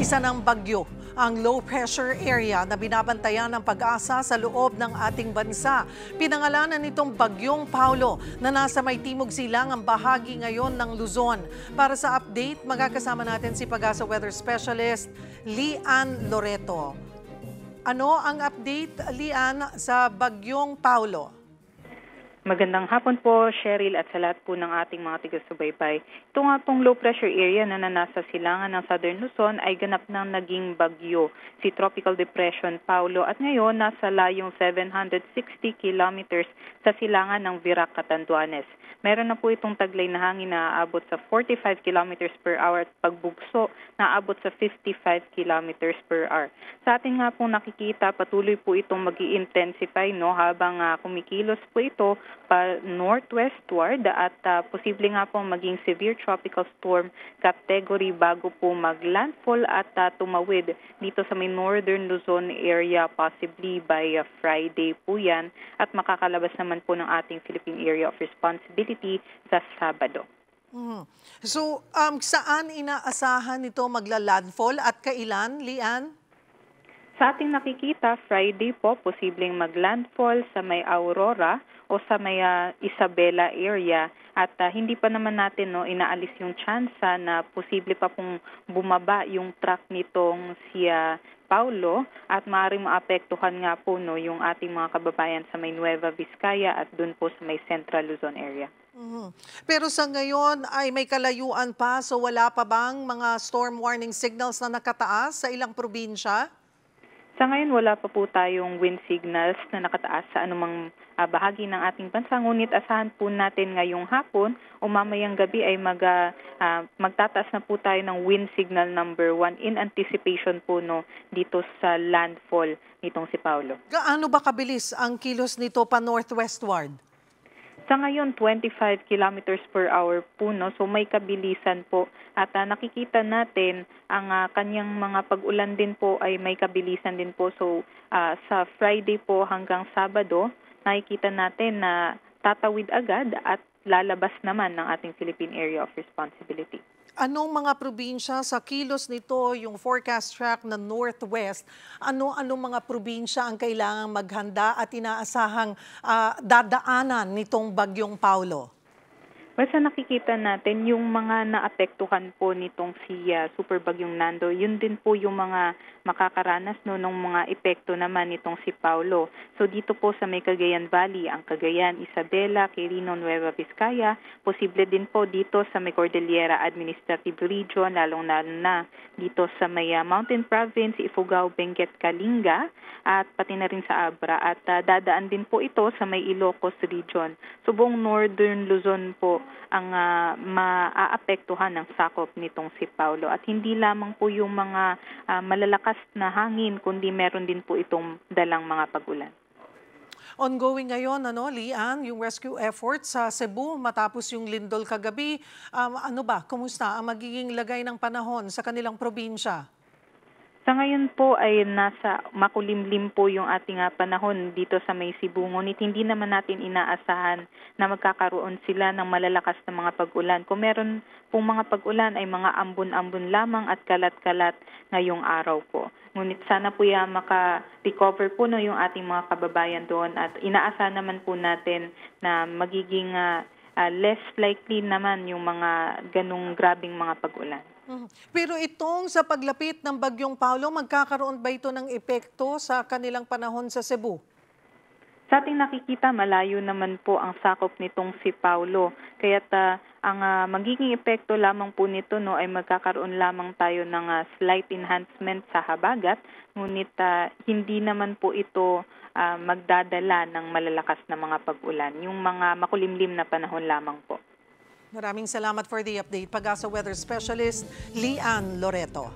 Isa ng bagyo ang low pressure area na binabantayan ng Pag-asa sa loob ng ating bansa. Pinangalanan nitong Bagyong Paulo na nasa may timog silang ang bahagi ngayon ng Luzon. Para sa update, magkakasama natin si Pag-asa Weather Specialist Lian Loreto. Ano ang update, Lian, sa Bagyong Paulo? Magandang hapon po, Cheryl, at sa lahat po ng ating mga taga-subaybay. Ito nga pong low pressure area na nasa silangan ng Southern Luzon ay ganap ng naging bagyo, si Tropical Depression Paulo, at ngayon nasa layong 760 kilometers sa silangan ng Virac, Catanduanes. Meron na po itong taglay na hangin na aabot sa 45 kilometers per hour at pagbugso na aabot sa 55 kilometers per hour. Sa ating nga pong nakikita, patuloy po itong mag-i-intensify habang kumikilos po ito pa northwestward at posible nga pong maging severe tropical storm category bago po maglandfall at tumawid dito sa may northern Luzon area possibly by Friday po yan at makakalabas naman po ng ating Philippine Area of Responsibility sa Sabado. So, saan inaasahan ito magla-landfall at kailan, Lian? Sa ating nakikita, Friday po, posibleng maglandfall sa may Aurora o sa may Isabela area at hindi pa naman natin inaalis yung tsansa na posible pa pong bumaba yung track nitong si Paulo at maaaring maapektuhan nga po yung ating mga kababayan sa may Nueva Vizcaya at dun po sa may Central Luzon area. Pero sa ngayon ay may kalayuan pa, so wala pa bang mga storm warning signals na nakataas sa ilang probinsya? Sa ngayon, wala pa po tayong wind signals na nakataas sa anumang bahagi ng ating bansa. Ngunit asahan po natin ngayong hapon o mamayang gabi ay magtataas na po tayo ng wind signal number 1 in anticipation po dito sa landfall nitong si Paulo. Gaano ba kabilis ang kilos nito pa northwestward? Sa ngayon, 25 kilometers per hour po, so may kabilisan po. At nakikita natin ang kanyang mga pag-ulan din po ay may kabilisan din po. So sa Friday po hanggang Sabado, nakikita natin na tatawid agad at lalabas naman ng ating Philippine Area of Responsibility. Anong mga probinsya sa kilos nito, yung forecast track na northwest, anong mga probinsya ang kailangang maghanda at inaasahang dadaanan nitong Bagyong Paulo? Basta nakikita natin yung mga naapektuhan po nitong si Super Bagyong Nando, yun din po yung mga makakaranas ng mga epekto naman nitong si Paulo. So dito po sa may Cagayan Valley, ang Cagayan, Isabela, Quirino, Nueva Vizcaya, posible din po dito sa may Cordillera Administrative Region, lalong-lalo na dito sa may Mountain Province, Ifugao, Benguet, Kalinga, at pati na rin sa Abra. At dadaan din po ito sa may Ilocos Region. So buong Northern Luzon po ang maaapektuhan ng sakop nitong si Paulo. At hindi lamang po yung mga malalakas na hangin, kundi meron din po itong dalang mga pag-ulan. Ongoing ngayon, Lian, yung rescue effort sa Cebu matapos yung lindol kagabi. Kumusta ang magiging lagay ng panahon sa kanilang probinsya? Sa ngayon po ay nasa makulimlim po yung ating panahon dito sa may Cebu. Ngunit hindi naman natin inaasahan na magkakaroon sila ng malalakas na mga pag-ulan. Kung meron pong mga pag-ulan ay mga ambon-ambon lamang at kalat-kalat ngayong araw po. Ngunit sana po maka-recover po yung ating mga kababayan doon at inaasahan naman po natin na magiging less likely naman yung mga ganong grabing mga pag-ulan. Pero itong sa paglapit ng Bagyong Paulo, magkakaroon ba ito ng epekto sa kanilang panahon sa Cebu? Sa ating nakikita, malayo naman po ang sakop nitong si Paulo. Kaya't ang magiging epekto lamang po nito ay magkakaroon lamang tayo ng slight enhancement sa habagat. Ngunit hindi naman po ito magdadala ng malalakas na mga pag-ulan. Yung mga makulimlim na panahon lamang po. Maraming salamat for the update. Pag-asa Weather Specialist Lian Loreto.